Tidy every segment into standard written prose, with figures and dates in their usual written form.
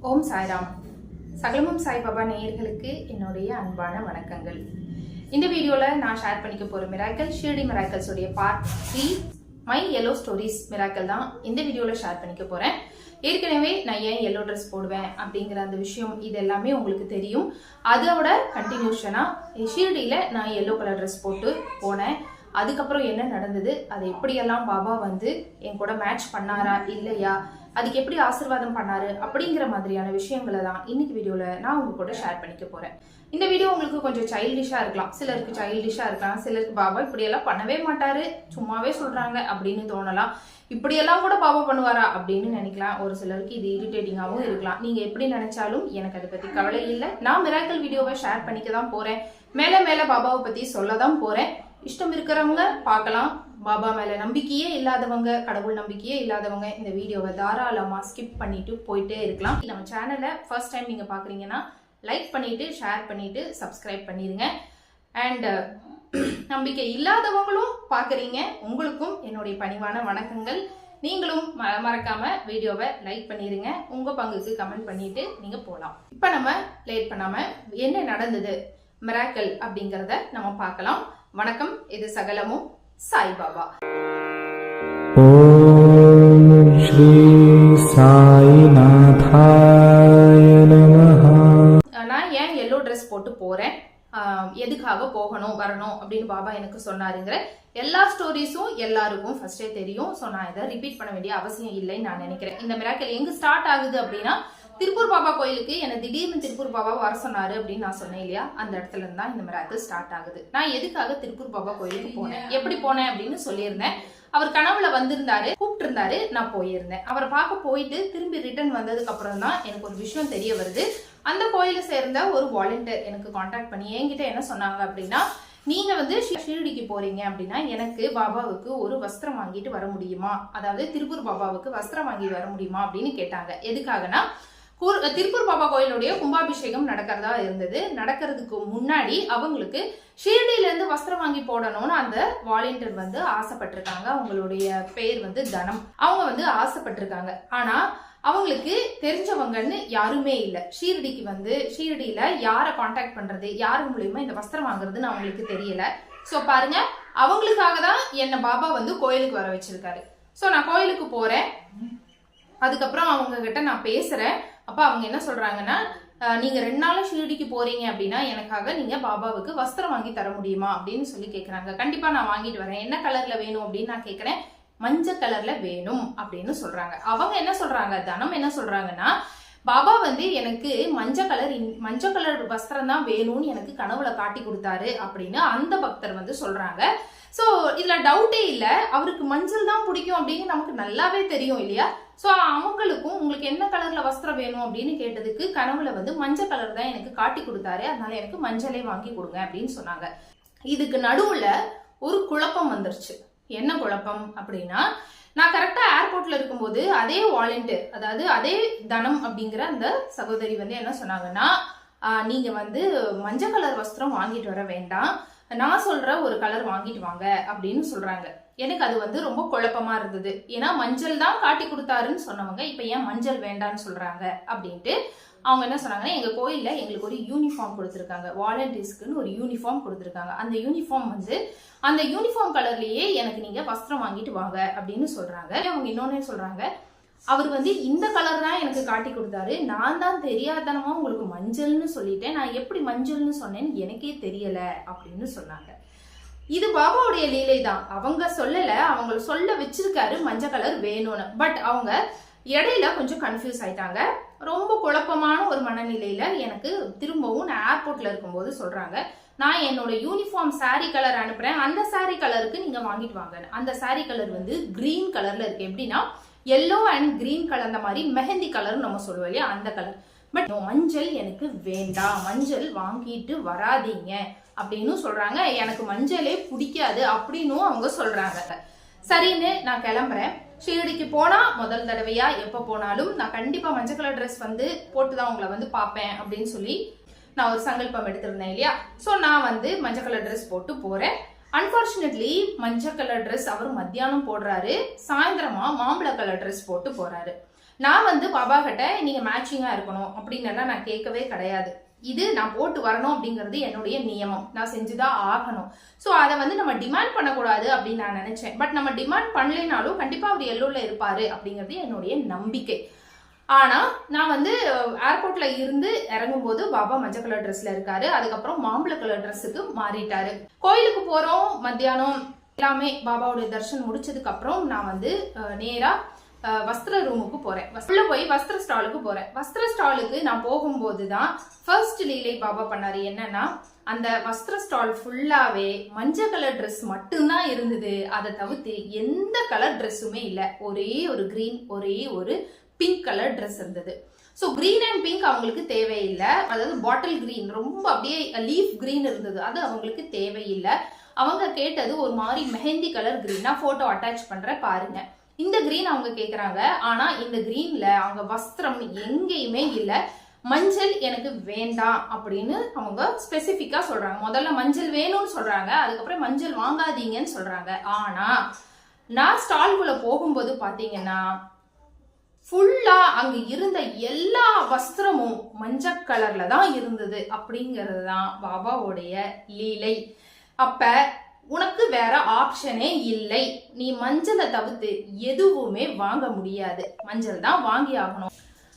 ஓம் சாய்ராம். சகலமும் சாய் பாபா நேயர்களுக்கு என்னுடைய அன்பான வணக்கங்கள். இந்த வீடியோவில் நான் ஷேர் பண்ணிக்க போகிற மிராக்கல் ஷீரடி மிராக்கல்ஸ் உடைய part 3 my yellow stories miracle தான் இந்த வீடியோவில் ஷேர் பண்ணிக்க போகிறேன். ஏற்கனவே நான் ஏன் எல்லோ ட்ரெஸ் போடுவேன் அப்படிங்கிற அந்த விஷயம் இது எல்லாமே உங்களுக்கு தெரியும். அதோட கண்டினியூஷனாக ஷீரடியில் நான் எல்லோ கலர் ட்ரெஸ் போட்டு போனேன். அதுக்கப்புறம் என்ன நடந்தது, அதை எப்படியெல்லாம் பாபா வந்து என் கூட மேட்ச் பண்ணாரா இல்லையா, அதுக்கு எப்படி ஆசீர்வாதம் பண்ணாரு அப்படிங்கிற மாதிரியான விஷயங்களை தான் இன்னைக்கு வீடியோவில் நான் உங்க கூட ஷேர் பண்ணிக்க போறேன். இந்த வீடியோ உங்களுக்கு கொஞ்சம் சைல்டிஷா இருக்கலாம், சிலருக்கு சைல்டிஷா இருக்கலாம், சிலருக்கு பாபா இப்படியெல்லாம் பண்ணவே மாட்டாரு சும்மாவே சொல்றாங்க அப்படின்னு தோணலாம். இப்படியெல்லாம் கூட பாபா பண்ணுவாரா அப்படின்னு நினைக்கலாம். ஒரு சிலருக்கு இது இரிட்டேட்டிங்காகவும் இருக்கலாம். நீங்க எப்படி நினைச்சாலும் எனக்கு அதை பத்தி கவலை இல்லை. நான் மிராக்கல் வீடியோவை ஷேர் பண்ணிக்க தான் போறேன். மேல மேல பாபாவை பத்தி சொல்லதான் போறேன். இஷ்டம் இருக்கிறவங்க பார்க்கலாம். பாபா மேல நம்பிக்கையே இல்லாதவங்க, கடவுள் நம்பிக்கையே இல்லாதவங்க இந்த வீடியோவை தாராளமா ஸ்கிப் பண்ணிட்டு போயிட்டே இருக்கலாம். நம்ம சேனலை ஃபர்ஸ்ட் டைம் நீங்க பாக்குறீங்கன்னா லைக் பண்ணிட்டு ஷேர் பண்ணிட்டு சப்ஸ்கிரைப் பண்ணிருங்க. அண்ட் நம்பிக்கை இல்லாதவங்களும் பாக்குறீங்க, உங்களுக்கும் என்னுடைய பணிவான வணக்கங்கள். நீங்களும் மறக்காம வீடியோவை லைக் பண்ணிருங்க, உங்க பங்குக்கு கமெண்ட் பண்ணிட்டு நீங்க போலாம். இப்ப நம்ம லேட் பண்ணாம என்ன நடந்தது மிராக்கல் அப்படிங்கறத நம்ம பார்க்கலாம். வணக்கம், இது சகலமும் சாய்பாபா. ஓம் ஸ்ரீ சாய்நாதாய நமஹ. நான் ஏன் எல்லோ ட்ரெஸ் போட்டு போறேன், எதுக்காக போகணும் வரணும் அப்படின்னு பாபா எனக்கு சொன்னாருங்கிற எல்லா ஸ்டோரிஸும் எல்லாருக்கும் ஃபர்ஸ்டே தெரியும். ஸோ நான் இதை ரிப்பீட் பண்ண வேண்டிய அவசியம் இல்லைன்னு நான் நினைக்கிறேன். இந்த மிராக்கல் எங்க ஸ்டார்ட் ஆகுது அப்படின்னா, திருப்பூர் பாபா கோயிலுக்கு என்ன திடீர்னு திருப்பூர் பாபா வர சொன்னாரு அப்படின்னு நான் சொன்னேன் இல்லையா, அந்த இடத்துல இருந்து தான் இந்த மிராக்கல் ஸ்டார்ட் ஆகுது. நான் எதுக்காக திருப்பூர் பாபா கோயிலுக்கு போனேன், எப்படி போனேன் அப்படின்னு சொல்லியிருந்தேன். அவர் கனவுல வந்திருந்தாரு, கூப்பிட்டு இருந்தாரு, நான் போயிருந்தேன். அவரை பார்க்க போயிட்டு திரும்பி ரிட்டர்ன் வந்ததுக்கு அப்புறம் தான் எனக்கு ஒரு விஷயம் தெரிய வருது. அந்த கோயிலை சேர்ந்த ஒரு வாலண்டியர் எனக்கு கான்டாக்ட் பண்ணி என்கிட்ட என்ன சொன்னாங்க அப்படின்னா, நீங்க வந்து ஷீரடிக்கு போறீங்க அப்படின்னா எனக்கு பாபாவுக்கு ஒரு வஸ்திரம் வாங்கிட்டு வர முடியுமா, அதாவது திருப்பூர் பாபாவுக்கு வஸ்திரம் வாங்கி வர முடியுமா அப்படின்னு கேட்டாங்க. எதுக்காகனா, திருப்பூர் பாபா கோயிலுடைய கும்பாபிஷேகம் நடக்கிறதா இருந்தது. நடக்கிறதுக்கு முன்னாடி அவங்களுக்கு ஷீரடியில இருந்து வஸ்திரம் வாங்கி போடணும்னு அந்த வாலண்டியர் வந்து ஆசைப்பட்டிருக்காங்க. அவங்களுடைய பேர் வந்து தனம். அவங்க வந்து ஆசைப்பட்டிருக்காங்க. ஆனா அவங்களுக்கு தெரிஞ்சவங்கன்னு யாருமே இல்லை. ஷீரடிக்கு வந்து ஷீரடியில யாரை கான்டாக்ட் பண்றது, யாரு மூலியமா இந்த வஸ்திரம் வாங்குறதுன்னு அவங்களுக்கு தெரியல. சோ பாருங்க, அவங்களுக்காக தான் என்ன பாபா வந்து கோயிலுக்கு வர வச்சிருக்காரு. சோ நான் கோயிலுக்கு போறேன். அதுக்கப்புறம் அவங்க கிட்ட நான் பேசுறேன். அப்ப அவங்க என்ன சொல்றாங்கன்னா, நீங்க 2 நாள் ஷீரடிக்கு போறீங்க அப்படின்னா எனக்காக நீங்க பாபாவுக்கு வஸ்திரம் வாங்கி தர முடியுமா அப்படின்னு சொல்லி கேக்குறாங்க. கண்டிப்பா நான் வாங்கிட்டு வரேன். என்ன கலர்ல வேணும் அப்படின்னு நான் கேக்குறேன். மஞ்சள் கலர்ல வேணும் அப்படின்னு சொல்றாங்க. அவங்க என்ன சொல்றாங்க, தனம் என்ன சொல்றாங்கன்னா, பாபா வந்து எனக்கு மஞ்சள் கலர் வஸ்திரம் தான் வேணும்னு எனக்கு கனவுல காட்டி கொடுத்தாரு அப்படின்னு அந்த பக்தர் வந்து சொல்றாங்க. சோ இதுல டவுட்டே இல்ல, அவருக்கு மஞ்சள் தான் பிடிக்கும் அப்படின்னு நமக்கு நல்லாவே தெரியும் இல்லையா. சோ அவங்களுக்கும் உங்களுக்கு என்ன கலர்ல வஸ்திரம் வேணும் அப்படின்னு கேட்டதுக்கு கனவுல வந்து மஞ்சள் கலர் தான் எனக்கு காட்டி கொடுத்தாரு, அதனால எனக்கு மஞ்சளே வாங்கி கொடுங்க அப்படின்னு சொன்னாங்க. இதுக்கு நடுவுல ஒரு குழப்பம் வந்துருச்சு. என்ன குழப்பம் அப்படின்னா, நான் கரெக்டா ஏர்போர்ட்ல இருக்கும்போது அதே வாலண்டியர், அதாவது அதே தனம் அப்படிங்கிற அந்த சகோதரி வந்து என்ன சொன்னாங்கன்னா, நீங்க வந்து மஞ்சள் கலர் வஸ்திரம் வாங்கிட்டு வர வேண்டாம், நான் சொல்ற ஒரு கலர் வாங்கிட்டு வாங்க அப்படின்னு சொல்றாங்க. எனக்கு அது வந்து ரொம்ப குழப்பமா இருந்தது. ஏன்னா மஞ்சள் தான் காட்டி கொடுத்தாருன்னு சொன்னவங்க இப்ப ஏன் மஞ்சள் வேண்டான்னு சொல்றாங்க அப்படின்ட்டு அவங்க என்ன சொன்னாங்கன்னா, எங்க கோயில்ல எங்களுக்கு ஒரு யூனிஃபார்ம் கொடுத்துருக்காங்க, வாலண்டியர்ஸ்க்குன்னு ஒரு யூனிஃபார்ம் கொடுத்துருக்காங்க. அந்த யூனிஃபார்ம் வந்து அந்த யூனிஃபார்ம் கலர்லயே எனக்கு நீங்க வஸ்திரம் வாங்கிட்டு வாங்க அப்படின்னு சொல்றாங்க. அவங்க இன்னொன்னே சொல்றாங்க, அவர் வந்து இந்த கலர் தான் எனக்கு காட்டி கொடுத்தாரு, நான் தான் தெரியாதனமா உங்களுக்கு மஞ்சள்னு சொல்லிட்டேன், நான் எப்படி மஞ்சள்னு சொன்னேன்னு எனக்கே தெரியல அப்படின்னு சொன்னாங்க. இது பாபாவுடைய லீலை தான். அவங்க சொல்லல, அவங்க சொல்ல வச்சிருக்காரு மஞ்சள் கலர் வேணும்னு. பட் அவங்க இடையில கொஞ்சம் கன்ஃபியூஸ் ஆயிட்டாங்க. ரொம்ப குழப்பமான ஒரு மனநிலையில எனக்கு திரும்பவும் நான் ஏர்போர்ட்ல இருக்கும்போது சொல்றாங்க, நான் என்னோட யூனிஃபார்ம் சாரி கலர் அனுப்புறேன், அந்த சாரி கலருக்கு நீங்க வாங்கிட்டு வாங்க. அந்த சாரி கலர் வந்து கிரீன் கலர்ல இருக்கு. எப்படின்னா எல்லோ அண்ட் கிரீன் கலர் மாதிரி மெஹந்தி கலர் நம்ம சொல்லுவோம் இல்லையா, அந்த கலர். பட் மஞ்சள் எனக்கு வேண்டாம், மஞ்சள் வாங்கிட்டு வராதீங்க அப்படின்னு சொல்றாங்க. எனக்கு மஞ்சளே பிடிக்காது அப்படின்னும் அவங்க சொல்றாங்க. சரின்னு நான் கிளம்புறேன். ஷீரடிக்கு போனா முதல் தடவையா எப்ப போனாலும் நான் கண்டிப்பா மஞ்சள் கலர் ட்ரெஸ் வந்து போட்டுதான் உங்களை வந்து பார்ப்பேன் அப்படின்னு சொல்லி நான் ஒரு சங்கல்பம் எடுத்திருந்தேன் இல்லையா. சோ நான் வந்து மஞ்சள் கலர் ட்ரெஸ் போட்டு போறேன். அன்பார்ச்சுனேட்லி மஞ்சள் கலர் ட்ரெஸ் அவர் மத்தியானம் போடுறாரு, சாயந்தரமா மாம்பழ கலர் ட்ரெஸ் போட்டு போறாரு. நான் வந்து பாபா கிட்ட நீங்க மேட்சிங்கா இருக்கணும் அப்படின்னு எல்லாம் நான் கேட்கவே கிடையாது. இது நான் போட்டு வரணும் அப்படிங்கிறது என்னுடைய நியமம், நான் செஞ்சுதான் ஆகணும். ஸோ அதை வந்து நம்ம டிமாண்ட் பண்ணக்கூடாது அப்படின்னு நான் நினைச்சேன். பட் நம்ம டிமாண்ட் பண்ணலைனாலும் கண்டிப்பா அவர் எல்லோல இருப்பாரு அப்படிங்கிறது என்னுடைய நம்பிக்கை. ஆனா நான் வந்து ஏர்போர்ட்ல இருந்து இறங்கும் போது பாபா மஞ்சள் கலர் ட்ரெஸ்ல இருக்காரு. அதுக்கப்புறம் மாம்பழ கலர் ட்ரெஸ்ஸுக்கு மாறிட்டாரு. கோயிலுக்கு போறோம், மத்தியானம் எல்லாமே பாபாவுடைய தரிசனம் முடிச்சதுக்கு அப்புறம் நான் வந்து நேரா வஸ்திர ரூமுக்கு போறேன். உள்ள போய் வஸ்திர ஸ்டாலுக்கு போறேன். வஸ்திர ஸ்டாலுக்கு நான் போகும்போதுதான் ஃபர்ஸ்ட் லீலை பாபா பண்ணாரு. என்னன்னா, அந்த வஸ்திர ஸ்டால் ஃபுல்லாவே மஞ்சள் கலர் ட்ரெஸ் மட்டும்தான் இருந்தது. அதை தவிர்த்து எந்த கலர் ட்ரெஸ்ஸுமே இல்ல. ஒரே ஒரு கிரீன், ஒரே ஒரு பிங்க் கலர் ட்ரெஸ் இருந்தது. ஸோ கிரீன் அண்ட் பிங்க் அவங்களுக்கு தேவையில்லை. அதாவது பாட்டில் கிரீன், ரொம்ப அப்படியே லீஃப் கிரீன் இருந்தது, அது அவங்களுக்கு தேவையில்லை. அவங்க கேட்டது ஒரு மாதிரி மெஹந்தி கலர் கிரீன். நான் போட்டோ அட்டாச் பண்றேன் பாருங்க. இந்த கிரீன் அவங்க கேக்குறாங்க. ஆனா இந்த கிரீன்ல அவங்க வஸ்திரம் எங்கேயுமே இல்ல. மஞ்சள் எனக்கு வேண்டாம் அப்படின்னு அவங்க ஸ்பெசிபிக்கா சொல்றாங்க. முதல்ல மஞ்சள் வேணும்னு சொல்றாங்க, அதுக்கப்புறம் மஞ்சள் வாங்காதீங்கன்னு சொல்றாங்க. ஆனா நான் ஸ்டால்குள்ள போகும்போது பாத்தீங்கன்னா ஃபுல்லா அங்க இருந்த எல்லா வஸ்திரமும் மஞ்சள் கலர்ல தான் இருந்தது. அப்படிங்கிறது தான் பாபாவுடைய லீலை. அப்ப உனக்கு வேற ஆப்ஷனே இல்லை, நீ மஞ்சளை தவிர்த்து எதுவுமே வாங்க முடியாது, மஞ்சள் தான் வாங்கி ஆகணும்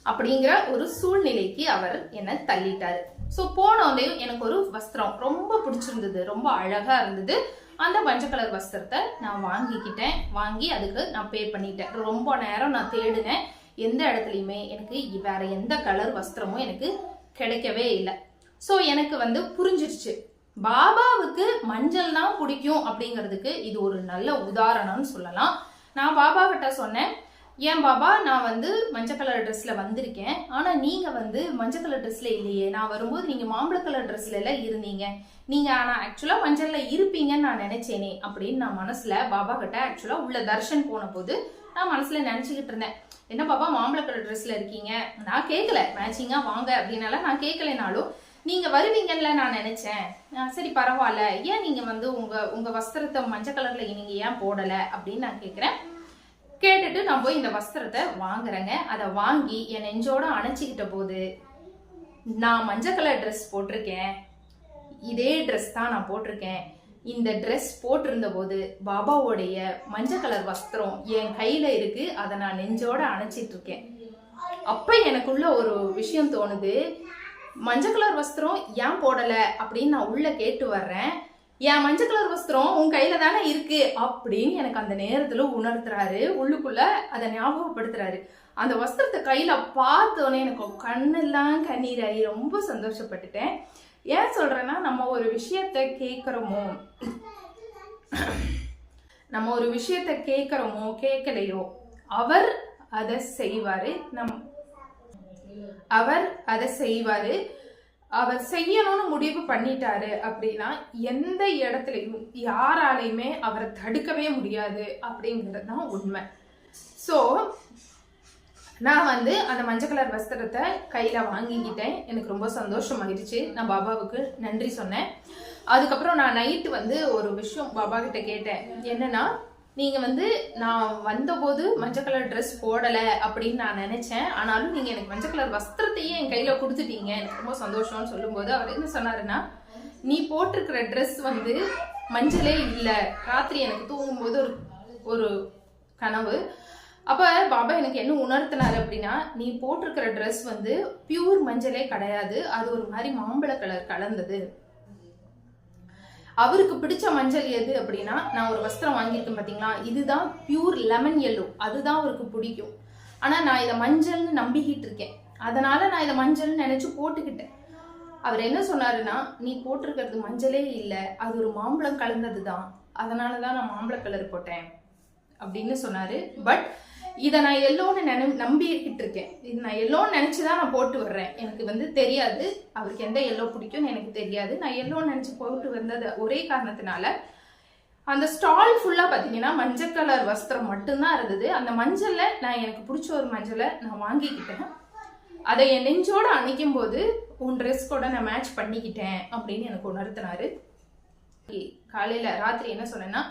அப்படிங்கிற ஒரு சூழ்நிலைக்கு அவர் என்ன தள்ளிட்டாரு. ஸோ போனோடனே எனக்கு ஒரு வஸ்திரம் ரொம்ப பிடிச்சிருந்தது, ரொம்ப அழகா இருந்தது. அந்த மஞ்சள் கலர் வஸ்திரத்தை நான் வாங்கிக்கிட்டேன். வாங்கி அதுக்கு நான் பே பண்ணிட்டேன். ரொம்ப நேரம் நான் தேடினேன், எந்த இடத்துலையுமே எனக்கு வேற எந்த கலர் வஸ்திரமும் எனக்கு கிடைக்கவே இல்லை. ஸோ எனக்கு வந்து புரிஞ்சிருச்சு, பாபாவுக்கு மஞ்சள் தான் பிடிக்கும் அப்படிங்கிறதுக்கு இது ஒரு நல்ல உதாரணம்னு சொல்லலாம். நான் பாபா கிட்ட சொன்னேன், ஏன் பாபா, நான் வந்து மஞ்சள் கலர் ட்ரெஸ்ல வந்திருக்கேன், ஆனா நீங்க வந்து மஞ்சள் கலர் ட்ரெஸ்ல இல்லையே, நான் வரும்போது நீங்க மாம்பழ கலர் ட்ரெஸ்ல எல்லாம் இருந்தீங்க, நீங்க ஆனா ஆக்சுவலா மஞ்சள்ல இருப்பீங்கன்னு நான் நினைச்சேனே அப்படின்னு நான் மனசுல பாபா கிட்ட ஆக்சுவலா உள்ள தர்ஷன் போன போது நான் மனசுல நினைச்சுக்கிட்டு இருந்தேன். என்ன பாபா மாம்பழ கலர் ட்ரெஸ்ல இருக்கீங்க, நான் கேட்கல, மேட்சிங்கா வாங்க அப்படின்னால நான் கேட்கலனாலும் நீங்க வருவீங்கன்னு நான் நினைச்சேன். சரி பரவாயில்ல, ஏன் நீங்க வந்து உங்க வஸ்திரத்தை மஞ்சள் கலர்ல நீங்க ஏன் போடல அப்படின்னு நான் கேக்குறேன். கேட்டுட்டு நான் போய் இந்த வஸ்திரத்தை வாங்குறேங்க. அதை வாங்கி என் நெஞ்சோட அணைச்சிக்கிட்ட போது, நான் மஞ்சள் கலர் ட்ரெஸ் போட்டிருக்கேன், இதே ட்ரெஸ் தான் நான் போட்டிருக்கேன். இந்த ட்ரெஸ் போட்டிருந்த போது பாபாவோடைய மஞ்சள் கலர் வஸ்திரம் என் கையில இருக்கு, அதை நான் நெஞ்சோட அணைச்சிட்டு இருக்கேன். அப்ப எனக்குள்ள ஒரு விஷயம் தோணுது, மஞ்சள் கலர் வஸ்திரம் ஏன் போடல அப்படின்னு நான் உள்ள கேட்டு வர்றேன். என் மஞ்சள் கலர் வஸ்திரம் உன் கையில தானே இருக்கு அப்படின்னு எனக்கு அந்த நேரத்துல உணர்த்துறாரு, உள்ளுக்குள்ள அதை ஞாபகப்படுத்துறாரு. அந்த வஸ்திரத்தை கையில பார்த்தோன்னே எனக்கு கண்ணெல்லாம் கண்ணீராகி ரொம்ப சந்தோஷப்பட்டுட்டேன். ஏன் சொல்றேன்னா, நம்ம ஒரு விஷயத்த கேட்கிறோமோ கேட்கலையோ அவர் அதை செய்வாரு. அவர் செய்யணும்னு முடிவு பண்ணிட்டாரு அப்படின்னா எந்த இடத்துலையும் யாராலையுமே அவரை தடுக்கவே முடியாது அப்படிங்கிறது தான் உண்மை. ஸோ நான் வந்து அந்த மஞ்சள் கலர் வஸ்திரத்தை கையில வாங்கிக்கிட்டேன். எனக்கு ரொம்ப சந்தோஷம் ஆயிடுச்சு. நான் பாபாவுக்கு நன்றி சொன்னேன். அதுக்கப்புறம் நான் நைட்டு வந்து ஒரு விஷயம் பாபா கிட்ட கேட்டேன். என்னன்னா, நீங்க வந்து நான் வந்தபோது மஞ்சள் கலர் ட்ரெஸ் போடல அப்படின்னு நான் நினைச்சேன், ஆனாலும் நீங்க எனக்கு மஞ்சள் கலர் வஸ்திரத்தையே என் கையில கொடுத்துட்டீங்க, எனக்கு ரொம்ப சந்தோஷம்னு சொல்லும்போது அவர் என்ன சொன்னாருன்னா, நீ போட்டிருக்கிற ட்ரெஸ் வந்து மஞ்சளே இல்லை. ராத்திரி எனக்கு தூங்கும்போது ஒரு கனவு. அப்ப பாபா எனக்கு என்ன உணர்த்தினாரு அப்படின்னா, நீ போட்டிருக்கிற ட்ரெஸ் வந்து பியூர் மஞ்சளே கிடையாது, அது ஒரு மாதிரி மாம்பழ கலர் கலந்தது. அவருக்கு பிடிச்ச மஞ்சள் எது அப்படின்னா, நான் ஒரு வஸ்திரம் வாங்கியிருக்கேன் பாத்தீங்களா, இதுதான் பியூர் லெமன் எல்லோ, அதுதான் அவருக்கு பிடிக்கும். ஆனா நான் இதை மஞ்சள்னு நம்பிக்கிட்டு இருக்கேன், அதனால நான் இதை மஞ்சள்னு நினைச்சு போட்டுக்கிட்டேன். அவர் என்ன சொன்னாருன்னா, நீ போட்டிருக்கிறது மஞ்சளே இல்லை, அது ஒரு மாம்பழம் கலந்ததுதான், அதனாலதான் நான் மாம்பழ கலர் போட்டேன் அப்படின்னு சொன்னாரு. பட் இதை நான் எல்லோன்னு நம்பிக்கிட்டு இருக்கேன். இது நான் எல்லோன்னு நினைச்சுதான் நான் போட்டு வர்றேன். எனக்கு வந்து தெரியாது அவருக்கு எந்த எல்லோ பிடிக்கும்னு எனக்கு தெரியாது. நான் எல்லோன்னு நினைச்சு போட்டு வந்தது ஒரே காரணத்தினால அந்த ஸ்டால் ஃபுல்லா பாத்தீங்கன்னா மஞ்சள் கலர் வஸ்திரம் மட்டும்தான் இருந்தது. அந்த மஞ்சள்ல நான் எனக்கு பிடிச்ச ஒரு மஞ்சளை நான் வாங்கிக்கிட்டேன். அதை என் நெஞ்சோட அணைக்கும் போது உன் ட்ரெஸ் கூட நான் மேட்ச் பண்ணிக்கிட்டேன் அப்படின்னு எனக்கு உணர்த்தினாரு. காலையில ராத்திரி என்ன சொன்னேன்னா,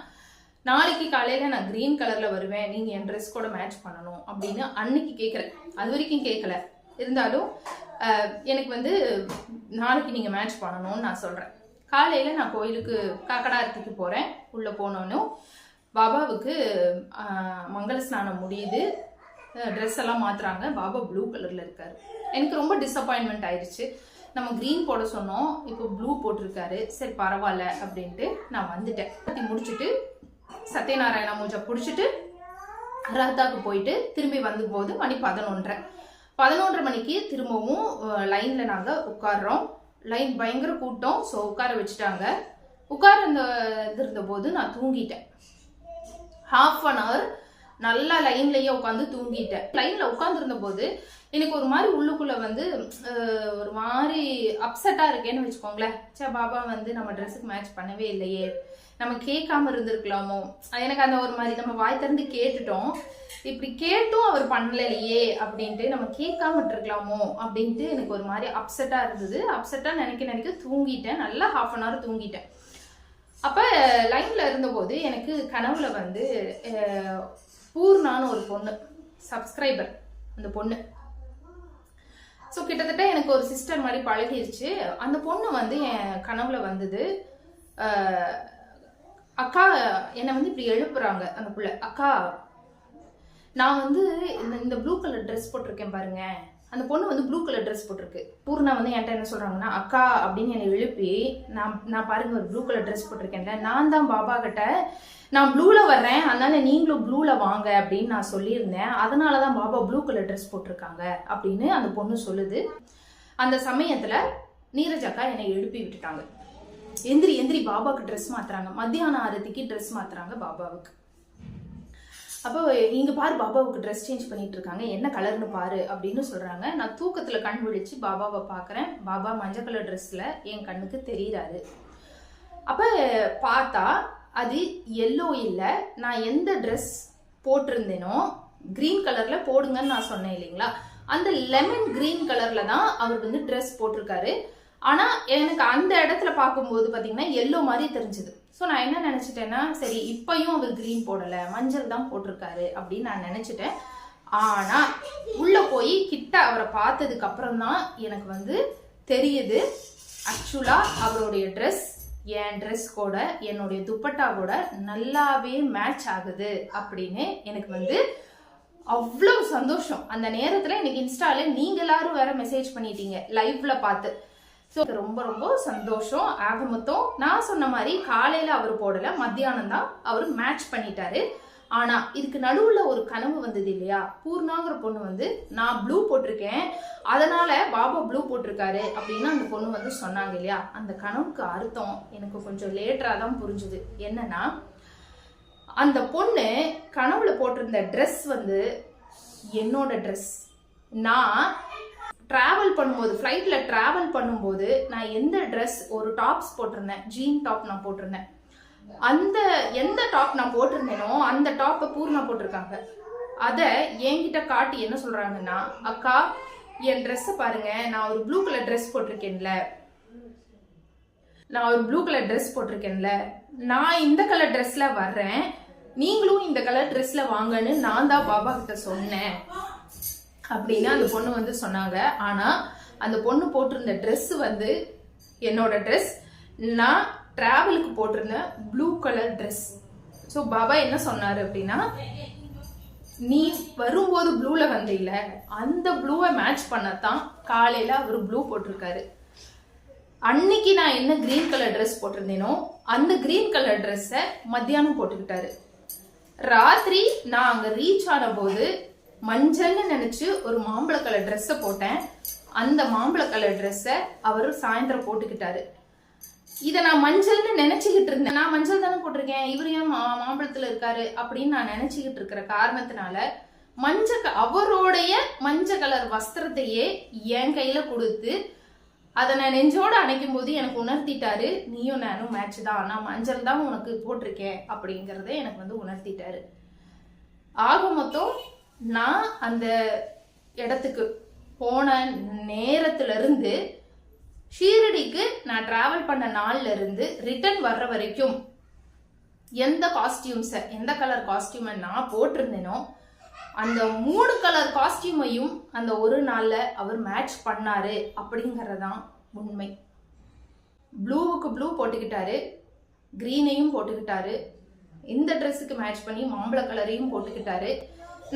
நாளைக்கு காலையில நான் கிரீன் கலர்ல வருவேன், நீங்க என் ட்ரெஸ் கூட மேட்ச் பண்ணணும் அப்படின்னு அன்னைக்கு கேட்குறேன். அது வரைக்கும் கேட்கல, இருந்தாலும் எனக்கு வந்து நாளைக்கு நீங்க மேட்ச் பண்ணணும்னு நான் சொல்றேன். காலையில நான் கோயிலுக்கு காக்கடாரத்துக்கு போறேன். உள்ள போனோன்னும் பாபாவுக்கு மங்கள ஸ்நானம் முடியுது, ட்ரெஸ் எல்லாம் மாத்துறாங்க. பாபா ப்ளூ கலர்ல இருக்காரு. எனக்கு ரொம்ப டிசப்பாயின்மெண்ட் ஆயிடுச்சு. நம்ம கிரீன் போட சொன்னோம், இப்போ ப்ளூ போட்டிருக்காரு. சரி பரவாயில்ல அப்படின்ட்டு நான் வந்துட்டேன். முடிச்சுட்டு சத்யநாராயண பூஜை பிடிச்சிட்டு ரத்தாக்கு போயிட்டு திரும்பி வந்த போது மணி 11:30 மணிக்கு திரும்பவும் லைன்ல நாங்க உட்கார்றோம். லைன் பயங்கர கூட்டம். ஸோ உட்கார வச்சுட்டாங்க. இருந்த போது நான் தூங்கிட்டேன். 1/2 hour நல்லா லைன்லயே உட்காந்து தூங்கிட்டேன். லைன்ல உட்கார்ந்து இருந்த போது எனக்கு ஒரு மாதிரி உள்ளுக்குள்ள வந்து ஒரு மாதிரி அப்செட்டா இருக்கேன்னு வச்சுக்கோங்களேன். சே பாபா வந்து நம்ம ட்ரெஸ்ஸுக்கு மேட்ச் பண்ணவே இல்லையே, நம்ம கேட்காம இருந்திருக்கலாமோ. எனக்கு அந்த ஒரு மாதிரி நம்ம வாய் திறந்து கேட்டுட்டோம், இப்படி கேட்டும் அவர் பண்ணலையே அப்படின்ட்டு நம்ம கேட்காம விட்டுருக்கலாமோ அப்படின்ட்டு எனக்கு ஒரு மாதிரி அப்செட்டா இருந்தது. அப்செட்டா நினைக்க தூங்கிட்டேன். நல்லா 1/2 hour தூங்கிட்டேன். அப்ப லைன்ல இருந்தபோது எனக்கு கனவுல வந்து பூர்ணான்னு ஒரு பொண்ணு, சப்ஸ்கிரைபர் அந்த பொண்ணு. ஸோ கிட்டத்தட்ட எனக்கு ஒரு சிஸ்டர் மாதிரி பழகிருச்சு. அந்த பொண்ணு வந்து என் கனவுல வந்தது. அக்கா என்னை வந்து இப்படி எழுப்புறாங்க. அந்த புள்ள, அக்கா நான் வந்து இந்த ப்ளூ கலர் ட்ரெஸ் போட்டிருக்கேன் பாருங்க. அந்த பொண்ணு வந்து ப்ளூ கலர் ட்ரெஸ் போட்டிருக்கு. பூர்ணா வந்து என்கிட்ட என்ன சொல்றாங்கன்னா, அக்கா அப்படின்னு என்னை எழுப்பி, நான் பாருங்க ஒரு ப்ளூ கலர் ட்ரெஸ் போட்டிருக்கேன்ல, நான் தான் பாபா கிட்ட நான் ப்ளூல வர்றேன், அதனால நீங்களும் ப்ளூல வாங்க அப்படின்னு நான் சொல்லியிருந்தேன், அதனாலதான் பாபா ப்ளூ கலர் ட்ரெஸ் போட்டிருக்காங்க அப்படின்னு அந்த பொண்ணு சொல்லுது. அந்த சமயத்துல நீரஜ் அக்கா என்னை எழுப்பி விட்டுட்டாங்க. எந்திரி பாபாவுக்கு ட்ரெஸ் மாத்துறாங்க. மத்தியான ஆரத்திக்கு ட்ரெஸ் மாத்துறாங்க பாபாவுக்கு. அப்போ இங்க பாரு பாபாவுக்கு ட்ரெஸ் சேஞ்ச் பண்ணிட்டு இருக்காங்க, என்ன கலர்னு பாரு அப்படின்னு சொல்றாங்க. நான் தூக்கத்துல கண் விழிச்சு பாபாவை பாக்குறேன். பாபா மஞ்சள் கலர் ட்ரெஸ்ல என் கண்ணுக்கு தெரியுறாரு. அப்ப பார்த்தா அது எல்லோ இல்ல, நான் எந்த ட்ரெஸ் போட்டிருந்தேனோ கிரீன் கலர்ல போடுங்கன்னு நான் சொன்னேன் இல்லைங்களா, அந்த லெமன் கிரீன் கலர்ல தான் அவர் வந்து ட்ரெஸ் போட்டிருக்காரு. ஆனா எனக்கு அந்த இடத்துல பார்க்கும்போது பாத்தீங்கன்னா எல்லோ மாதிரி தெரிஞ்சது. ஸோ நான் என்ன நினைச்சிட்டேன்னா, சரி இப்பயும் அவர் கிரீன் போடல, மஞ்சள் தான் போட்டிருக்காரு அப்படின்னு நான் நினைச்சிட்டேன். ஆனா உள்ள போய் கிட்ட அவரை பார்த்ததுக்கு அப்புறம் தான் எனக்கு வந்து தெரியுது, ஆக்சுவலா அவருடைய ட்ரெஸ் என் ட்ரெஸ் கூட என்னுடைய துப்பட்டா கூட நல்லாவே மேட்ச் ஆகுது அப்படின்னு எனக்கு வந்து அவ்வளவு சந்தோஷம். அந்த நேரத்துல எனக்கு இன்ஸ்டால நீங்க எல்லாரும் வேற மெசேஜ் பண்ணிட்டீங்க லைவ்ல பார்த்து. ஸோ ரொம்ப ரொம்ப சந்தோஷம். ஆக மொத்தம் நான் சொன்ன மாதிரி காலையில அவர் போடல, மத்தியானம் தான் அவர் மேட்ச் பண்ணிட்டாரு. ஆனா இதுக்கு நடுவுல ஒரு கனவு வந்தது இல்லையா, பூர்ணாங்கிற பொண்ணு வந்து நான் ப்ளூ போட்டிருக்கேன், அதனால பாபா ப்ளூ போட்டிருக்காரு அப்படின்னு அந்த பொண்ணு வந்து சொன்னாங்க இல்லையா. அந்த கனவுக்கு அர்த்தம் எனக்கு கொஞ்சம் லேட்டரா தான் புரிஞ்சுது. என்னன்னா, அந்த பொண்ணு கனவுல போட்டிருந்த ட்ரெஸ் வந்து என்னோட ட்ரெஸ். நான் டிராவல் பண்ணும்போது, ஃப்ளைட்ல டிராவல் பண்ணும்போது நான் எந்த ட்ரெஸ், ஒரு டாப்ஸ் போட்டிருந்தேன், ஜீன் டாப் நான் போட்டிருந்தேன், அந்த எந்த டாப் நான் போட்டிருந்தேனோ அந்த டாப்பை பூர்ணா போட்டிருக்காங்க. அத என்கிட்ட காட்டி என்ன சொல்றாங்கன்னா, அக்கா என் ட்ரெஸ்ஸை பாருங்க, நான் ஒரு ப்ளூ கலர் ட்ரெஸ் போட்டிருக்கேன்ல, நான் இந்த கலர் ட்ரெஸ்ல வர்றேன், நீங்களும் இந்த கலர் ட்ரெஸ்ல வாங்கன்னு நான் தான் பாபா கிட்ட சொன்னேன் அப்படின்னு அந்த பொண்ணு வந்து சொன்னாங்க. ஆனா அந்த பொண்ணு போட்டிருந்த ட்ரெஸ் வந்து என்னோட ட்ரெஸ், நான் டிராவலுக்கு போட்டிருந்த blue colour dress. So Baba என்ன சொன்னாரு அப்படின்னா, நீ வரும்போது ப்ளூல வந்தீல, அந்த ப்ளூவை மேட்ச் பண்ணத்தான் காலையில அவர் ப்ளூ போட்டிருக்காரு. அன்னைக்கு நான் என்ன கிரீன் கலர் ட்ரெஸ் போட்டிருந்தேனோ அந்த கிரீன் கலர் ட்ரெஸ்ஸை மத்தியானம் போட்டுக்கிட்டாரு. ராத்திரி நான் அங்க ரீச் ஆன போது மஞ்சள்னு நினைச்சு ஒரு மாம்பழ கலர் ட்ரெஸ்ஸை போட்டேன். அந்த மாம்பழ கலர் ட்ரெஸ்ஸை அவர் சாயந்தரம் போட்டுக்கிட்டாரு. இதை நான் மஞ்சள்னு நினைச்சுக்கிட்டு இருந்தேன். நான் மஞ்சள் தானே போட்டிருக்கேன், இவர் ஏன் மாம்பழத்துல இருக்காரு அப்படின்னு நான் நினைச்சுக்கிட்டு இருக்கிற காரணத்தினால அவருடைய மஞ்சள் கலர் வஸ்திரத்தையே என் கையில கொடுத்து அதை நான் நெஞ்சோட அணைக்கும் போது எனக்கு உணர்த்திட்டாரு, நீயும் நானும் மேட்ச் தான், நான் மஞ்சள் தான் உனக்கு போட்டிருக்கேன் அப்படிங்கறத எனக்கு வந்து உணர்த்திட்டாரு. ஆக மொத்தம் நான் அந்த இடத்துக்கு போன நேரத்துல இருந்து, ஷீரடிக்கு நான் டிராவல் பண்ண நாள்ல இருந்து ரிட்டர்ன் வர்ற வரைக்கும் எந்த காஸ்டியூம்ஸை, எந்த கலர் காஸ்டியூமை நான் போட்டிருந்தேனோ அந்த 3 கலர் காஸ்டியூமையும் அந்த ஒரு நாள்ல அவர் மேட்ச் பண்ணாரு அப்படிங்கறதான் உண்மை. ப்ளூவுக்கு ப்ளூ போட்டுக்கிட்டாரு, கிரீனையும் போட்டுக்கிட்டாரு, இந்த ட்ரெஸ்ஸுக்கு மேட்ச் பண்ணி மாம்பழ கலரையும் போட்டுக்கிட்டாரு.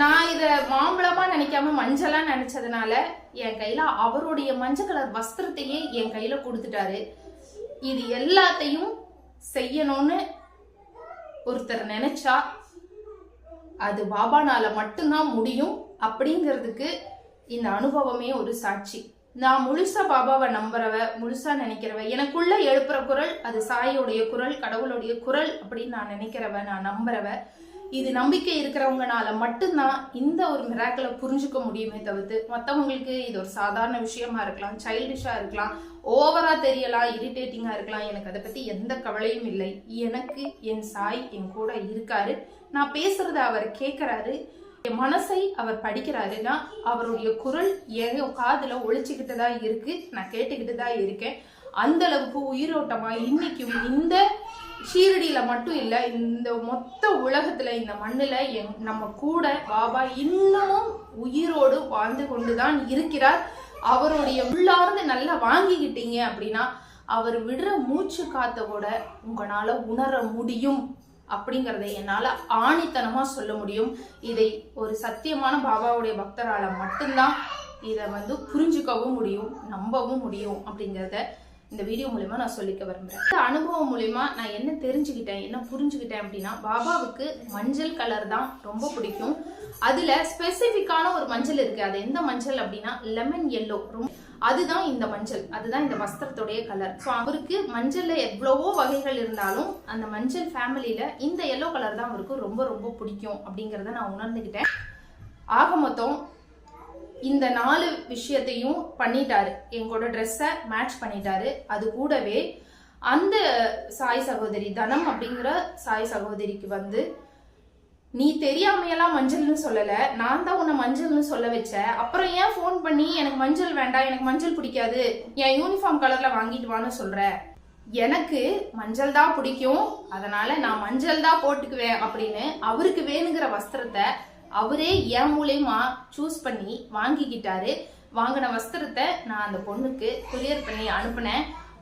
நான் இதை மாம்பழமா நினைக்காம மஞ்சளா நினைச்சதுனால என் கையில அவருடைய மஞ்சள் கலர் வஸ்திரத்தையே என் கையில கொடுத்துட்டாரு. இது எல்லாத்தையும் செய்யணும்னு ஒருத்தர் நினைச்சா அது பாபானால மட்டும்தான் முடியும் அப்படிங்கிறதுக்கு இந்த அனுபவமே ஒரு சாட்சி. நான் முழுசா பாபாவை நம்புறவ, முழுசா நினைக்கிறவ, எனக்குள்ள எழுப்புற குரல் அது சாயோடைய குரல், கடவுளுடைய குரல் அப்படின்னு நான் நினைக்கிறவ, நான் நம்புறவ. இது நம்பிக்கை இருக்கிறவங்கனால மட்டும்தான் இந்த ஒரு மிராக்கிளை புரிஞ்சுக்க முடியுமே தவிர்த்து மற்றவங்களுக்கு இது ஒரு சாதாரண விஷயமா இருக்கலாம், சைல்டிஷா இருக்கலாம், ஓவரா தெரியலாம், இரிட்டேட்டிங்கா இருக்கலாம். எனக்கு அதை பத்தி எந்த கவலையும் இல்லை. எனக்கு என் சாய் என் கூட இருக்காரு. நான் பேசுறத அவர் கேட்கிறாரு, என் மனசை அவர் படிக்கிறாருன்னா அவருடைய குரல் என் காதுல ஒழிச்சுக்கிட்டு தான் இருக்கு, நான் கேட்டுக்கிட்டு தான் இருக்கேன். அந்த அளவுக்கு உயிரோட்டமா இன்னைக்கும் இந்த ஷீரடியில மட்டும் இல்ல, இந்த மொத்த உலகத்துல, இந்த மண்ணுல நம்ம கூட பாபா இன்னமும் உயிரோடு வாழ்ந்து கொண்டுதான் இருக்கிறார். அவருடைய உள்ளார்ந்து நல்லா வாங்கிக்கிட்டீங்க அப்படின்னா அவர் விடுற மூச்சு காத்த கூட உங்களால உணர முடியும் அப்படிங்கறதை என்னால ஆணித்தனமா சொல்ல முடியும். இதை ஒரு சத்தியமான பாபாவுடைய பக்தரால மட்டும்தான் இதை புரிஞ்சுக்கவும் முடியும், நம்பவும் முடியும் அப்படிங்கறத இந்த வீடியோ மூலமா நான் சொல்லிக்க விரும்புறேன். இந்த அனுபவம் மூலமா நான் என்ன தெரிஞ்சுக்கிட்டேன், என்ன புரிஞ்சுக்கிட்டேன் அப்படின்னா, பாபாவுக்கு மஞ்சள் கலர் தான் ரொம்ப பிடிக்கும். அதுல ஸ்பெசிபிக்கான ஒரு மஞ்சள் இருக்கு. அது எந்த மஞ்சள் அப்படின்னா லெமன் எல்லோ. அதுதான் இந்த மஞ்சள், அதுதான் இந்த வஸ்திரத்துடைய கலர். ஸோ அவருக்கு மஞ்சள்ல எவ்வளவோ வகைகள் இருந்தாலும் அந்த மஞ்சள் ஃபேமிலியில இந்த எல்லோ கலர் தான் அவருக்கு ரொம்ப ரொம்ப பிடிக்கும் அப்படிங்கறத நான் உணர்ந்துகிட்டேன். ஆக மொத்தம் இந்த 4 விஷயத்தையும் பண்ணிட்டாரு. எங்களோட ட்ரெஸ்ஸை மேட்ச் பண்ணிட்டாரு. அது கூடவே அந்த சாய் சகோதரி தனம் அப்படிங்கிற சாய் சகோதரிக்கு நீ தெரியாமையெல்லாம் மஞ்சள்னு சொல்லல, நான் தான் உன்னை மஞ்சள்னு சொல்ல வச்சேன், அப்புறம் ஏன் ஃபோன் பண்ணி எனக்கு மஞ்சள் வேண்டாம், எனக்கு மஞ்சள் பிடிக்காது, என் யூனிஃபார்ம் கலர்ல வாங்கிட்டு வான்னு சொல்ற, எனக்கு மஞ்சள் தான் பிடிக்கும், அதனால நான் மஞ்சள் தான் போட்டுக்குவேன் அப்படின்னு அவருக்கு வேணுங்கிற வஸ்திரத்தை அவரே என் மூலமா சூஸ் பண்ணி வாங்கிக்கிட்டாரு. வாங்கின வஸ்திரத்தை நான் அந்த பொண்ணுக்கு கொரியர் பண்ணி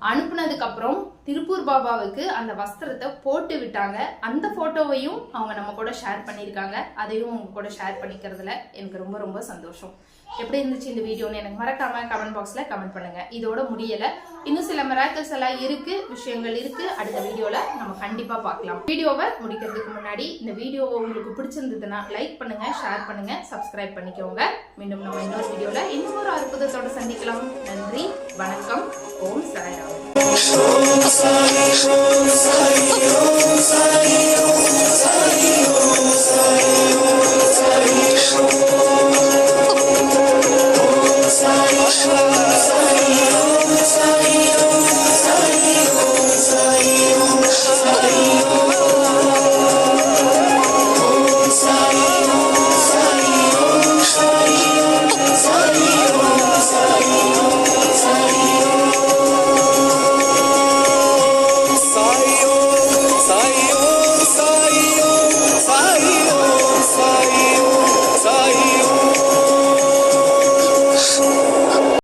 அனுப்புனதுக்கு அப்புறம் திருப்பூர் பாபாவுக்கு அந்த வஸ்திரத்தை போட்டு விட்டாங்க. அந்த போட்டோவையும் அவங்க நம்ம கூட ஷேர் பண்ணியிருக்காங்க. அதையும் உங்க கூட ஷேர் பண்ணிக்கிறதுல எனக்கு ரொம்ப ரொம்ப சந்தோஷம். எப்படி இருந்துச்சு இந்த வீடியோன்னு எனக்கு மறக்காம கமெண்ட் பாக்ஸ்ல கமெண்ட் பண்ணுங்க. இதோட முடியல, இன்னும் சில மிராக்கிள்ஸ் எல்லாம் இருக்கு, விஷயங்கள் இருக்கு. அடுத்த வீடியோல நம்ம கண்டிப்பா பார்க்கலாம். வீடியோவை முடிக்கிறதுக்கு முன்னாடி இந்த வீடியோவை உங்களுக்கு பிடிச்சிருந்ததுன்னா லைக் பண்ணுங்க, ஷேர் பண்ணுங்க, சப்ஸ்கிரைப் பண்ணிக்கோங்க. மீண்டும் நம்ம இன்னொரு வீடியோல இன்னொரு அற்புதத்தோட சந்திக்கலாம். நன்றி, வணக்கம், ஓம் சாய்ராம்.